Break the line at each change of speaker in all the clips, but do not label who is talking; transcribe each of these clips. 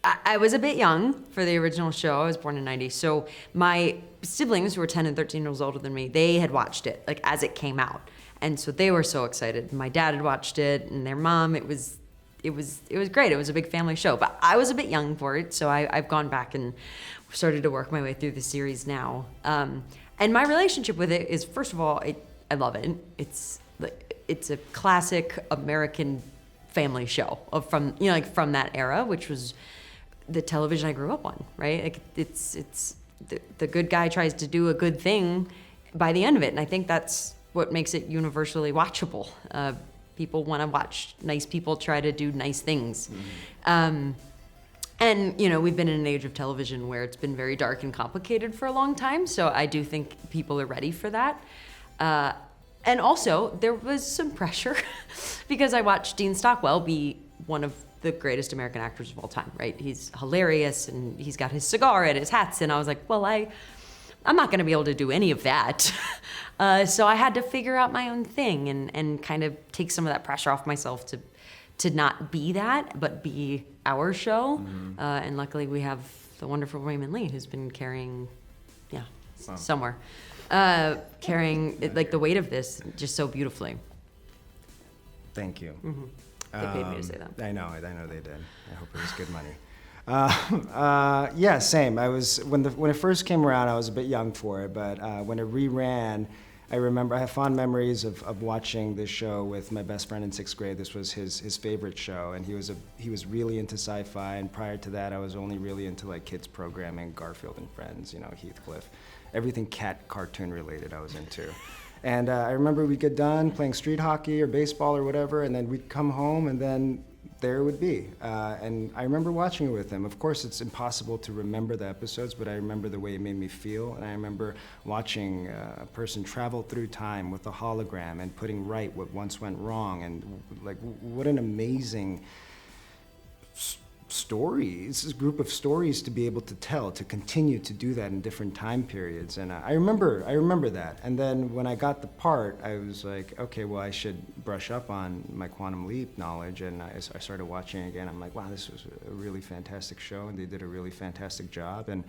I was a bit young for the original show. I was born in 90. So my siblings, who were 10 and 13 years older than me, they had watched it like as it came out. And so they were so excited. My dad had watched it and their mom. It was great. It was a big family show, but I was a bit young for it. So I've gone back and started to work my way through the series now. And my relationship with it is, first of all, I love it. It's a classic American family show from that era, which was the television I grew up on, right? Like it's the good guy tries to do a good thing by the end of it, and I think that's what makes it universally watchable. People want to watch nice people try to do nice things. Mm-hmm. And we've been in an age of television where it's been very dark and complicated for a long time, so I do think people are ready for that. And also, there was some pressure because I watched Dean Stockwell be one of the greatest American actors of all time, right? He's hilarious, and he's got his cigar and his hats, and I was like, well, I'm not going to be able to do any of that. So I had to figure out my own thing and kind of take some of that pressure off myself to not be that, but be our show. Mm-hmm. And luckily, we have the wonderful Raymond Lee, who's been carrying, somewhere. Carrying like the weight of this just so beautifully.
Thank you.
Mm-hmm. They paid me to say that.
I know they did. I hope it was good money. Yeah, same. I was when it first came around, I was a bit young for it, but when it reran, I remember I have fond memories of watching this show with my best friend in 6th grade. This was his favorite show, and he was really into sci-fi. And prior to that, I was only really into like kids programming, Garfield and Friends, Heathcliff. Everything cat cartoon related I was into. And I remember we'd get done playing street hockey or baseball or whatever, and then we'd come home, and then there it would be. And I remember watching it with him. Of course, it's impossible to remember the episodes, but I remember the way it made me feel. And I remember watching a person travel through time with a hologram and putting right what once went wrong. And like, what an amazing story. It's this group of stories to be able to tell, to continue to do that in different time periods. And I remember that. And then when I got the part, I was like, okay, well, I should brush up on my quantum leap knowledge. And I started watching it again. I'm like, wow, this was a really fantastic show, and they did a really fantastic job. And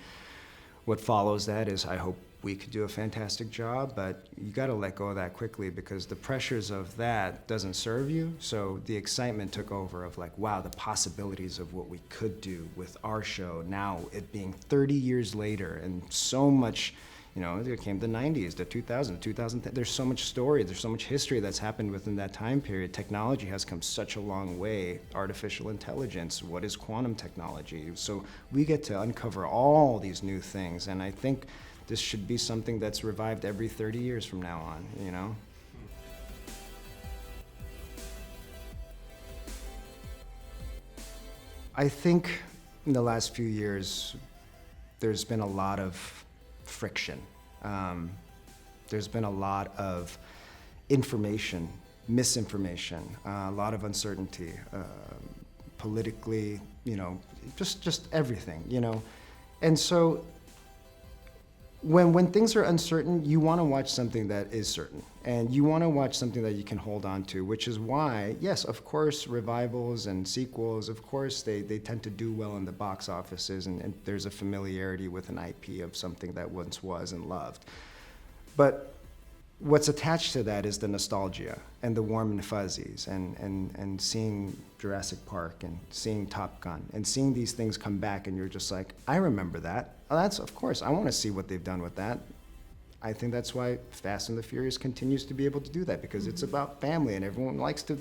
what follows that is I hope we could do a fantastic job, but you got to let go of that quickly because the pressures of that doesn't serve you. So the excitement took over of like, wow, the possibilities of what we could do with our show now, it being 30 years later and so much, it came the 90s, the 2000s, 2010. There's so much story, there's so much history that's happened within that time period. Technology has come such a long way. Artificial intelligence, what is quantum technology? So we get to uncover all these new things, and I think this should be something that's revived every 30 years from now on, I think in the last few years, there's been a lot of friction. There's been a lot of information, misinformation, a lot of uncertainty, politically, just everything, And so when things are uncertain, you want to watch something that is certain. And you want to watch something that you can hold on to, which is why, yes, of course, revivals and sequels, of course, they tend to do well in the box offices, and there's a familiarity with an IP of something that once was and loved. But what's attached to that is the nostalgia and the warm and fuzzies and seeing Jurassic Park and seeing Top Gun and seeing these things come back, and you're just like, I remember that. Oh, that's, of course, I want to see what they've done with that. I think that's why Fast and the Furious continues to be able to do that, because it's about family and everyone likes to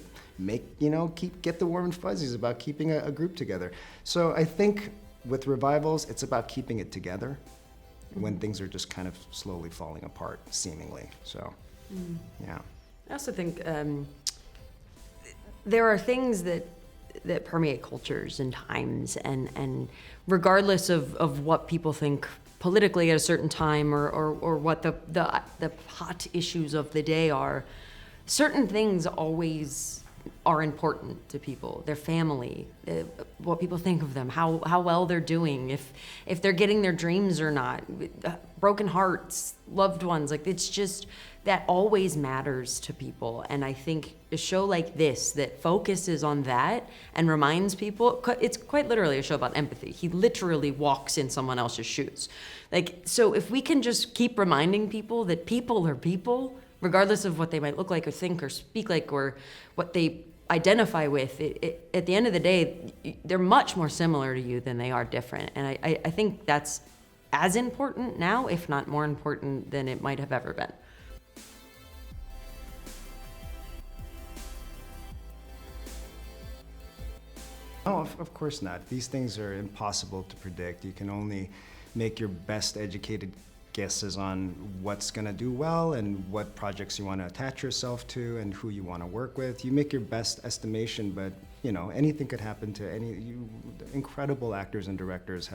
get the warm and fuzzies about keeping a group together. So I think with revivals, it's about keeping it together when things are just kind of slowly falling apart, seemingly. So, yeah.
I also think there are things that permeate cultures and times, and regardless of what people think politically at a certain time or what the hot issues of the day are, certain things always are important to people, their family, what people think of them, how well they're doing, if they're getting their dreams or not, broken hearts, loved ones, like it's just, that always matters to people. And I think a show like this that focuses on that and reminds people, it's quite literally a show about empathy. He literally walks in someone else's shoes. Like, so if we can just keep reminding people that people are people, regardless of what they might look like or think or speak like or what they identify with, at the end of the day, they're much more similar to you than they are different. And I think that's as important now, if not more important than it might have ever been.
No, of course not. These things are impossible to predict. You can only make your best educated guesses on what's going to do well and what projects you want to attach yourself to and who you want to work with. You make your best estimation, but you know, anything could happen to incredible actors and directors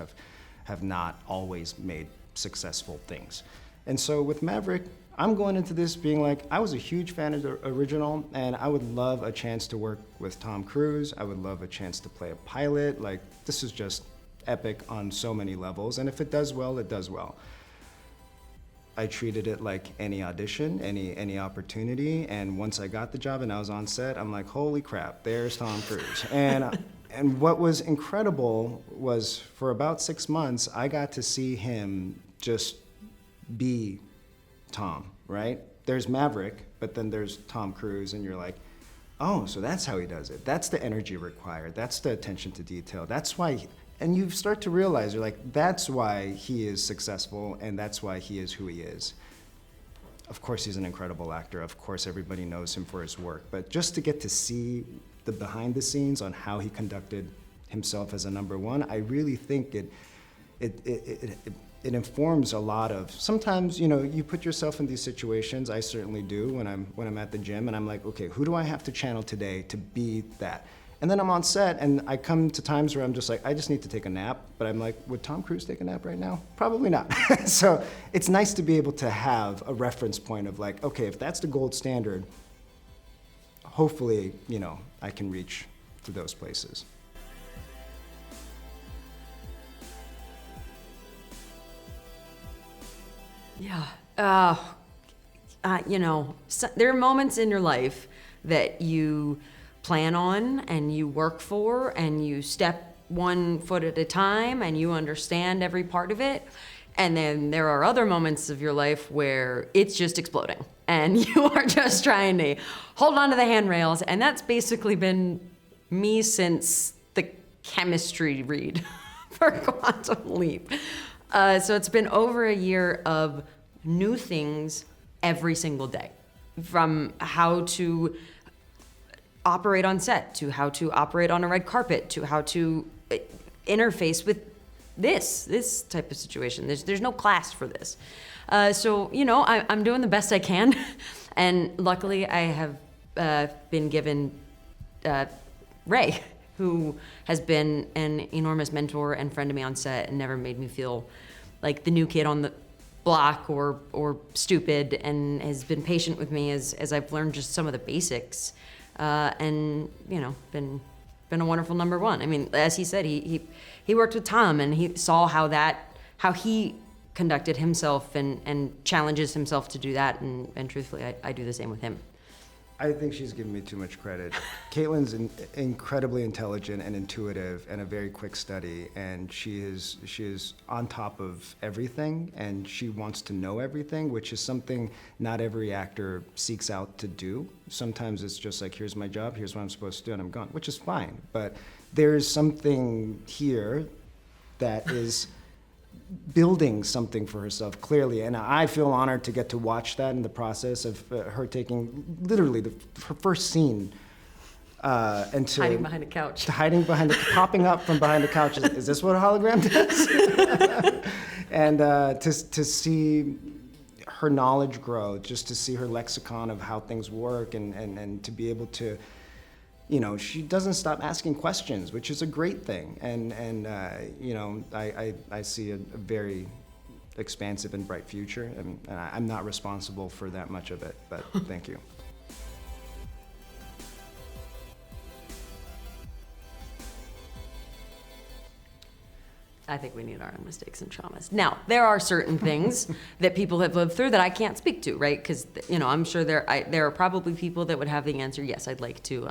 have not always made successful things. And so with Maverick, I'm going into this being like, I was a huge fan of the original, and I would love a chance to work with Tom Cruise. I would love a chance to play a pilot. Like, this is just epic on so many levels, and if it does well, it does well. I treated it like any audition, any opportunity, and once I got the job and I was on set, I'm like, holy crap, there's Tom Cruise. And what was incredible was for about 6 months, I got to see him just be Tom, right? There's Maverick, but then there's Tom Cruise, and you're like, oh, so that's how he does it. That's the energy required. That's the attention to detail. That's why, and you start to realize, you're like, that's why he is successful, and that's why he is who he is. Of course, he's an incredible actor. Of course, everybody knows him for his work. But just to get to see the behind the scenes on how he conducted himself as a number one, I really think it informs a lot of, sometimes, you know, you put yourself in these situations, I certainly do when I'm at the gym, and I'm like, okay, who do I have to channel today to be that? And then I'm on set, and I come to times where I'm just like, I just need to take a nap, but I'm like, would Tom Cruise take a nap right now? Probably not. So it's nice to be able to have a reference point of like, okay, if that's the gold standard, hopefully, you know, I can reach to those places.
Yeah. You know, so there are moments in your life that you plan on and you work for and you step one foot at a time and you understand every part of it. And then there are other moments of your life where it's just exploding and you are just trying to hold on to the handrails. And that's basically been me since the chemistry read for Quantum Leap. So it's been over a year of new things every single day, from how to operate on set, to how to operate on a red carpet, to how to interface with this type of situation. There's no class for this. So, you know, I'm doing the best I can. And luckily I have been given Ray, who has been an enormous mentor and friend to me on set and never made me feel like the new kid on the block or stupid, and has been patient with me as I've learned just some of the basics, and you know, been a wonderful number one. I mean, as he said, he worked with Tom and he saw how he conducted himself and challenges himself to do that, and truthfully, I do the same with him.
I think she's giving me too much credit. Caitlin's incredibly intelligent and intuitive and a very quick study, and she is on top of everything, and she wants to know everything, which is something not every actor seeks out to do. Sometimes it's just like, here's my job, here's what I'm supposed to do, and I'm gone, which is fine. But there's something here that is building something for herself, clearly, and I feel honored to get to watch that in the process of her taking literally her first scene and to
hiding behind a couch,
popping up from behind the couch. Is this what a hologram does? And to see her knowledge grow, just to see her lexicon of how things work, and to be able to, you know, she doesn't stop asking questions, which is a great thing. And you know, I see a very expansive and bright future. And I'm not responsible for that much of it, but thank you.
I think we need our own mistakes and traumas. Now, there are certain things that people have lived through that I can't speak to, right? Because, you know, I'm sure there are probably people that would have the answer, yes, I'd like to,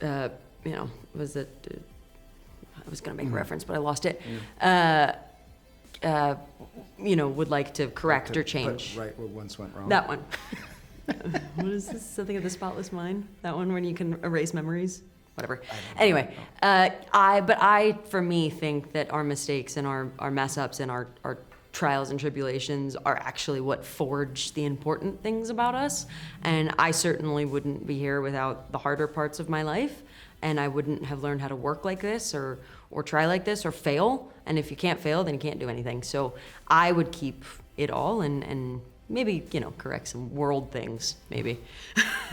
you know, was it, I was going to make a reference, but I lost it. You know, would like to correct or change.
Right what once went wrong.
That one. What is this? Something of the spotless mind? That one when you can erase memories? Whatever. Anyway, I, for me, think that our mistakes and our mess ups and our trials and tribulations are actually what forge the important things about us. And I certainly wouldn't be here without the harder parts of my life. And I wouldn't have learned how to work like this or try like this or fail. And if you can't fail, then you can't do anything. So I would keep it all and maybe, you know, correct some world things, maybe.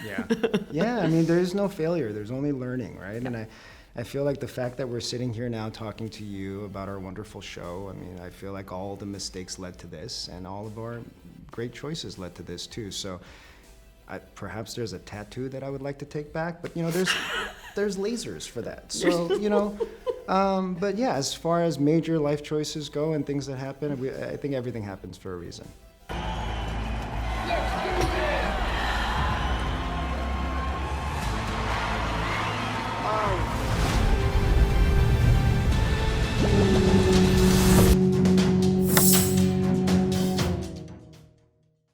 Yeah. Yeah, I mean, there's no failure. There's only learning, right? Yeah. And I feel like the fact that we're sitting here now talking to you about our wonderful show, I mean, I feel like all the mistakes led to this, and all of our great choices led to this, too. So perhaps there's a tattoo that I would like to take back, but, you know, there's lasers for that. So, you know, but yeah, as far as major life choices go and things that happen, I think everything happens for a reason.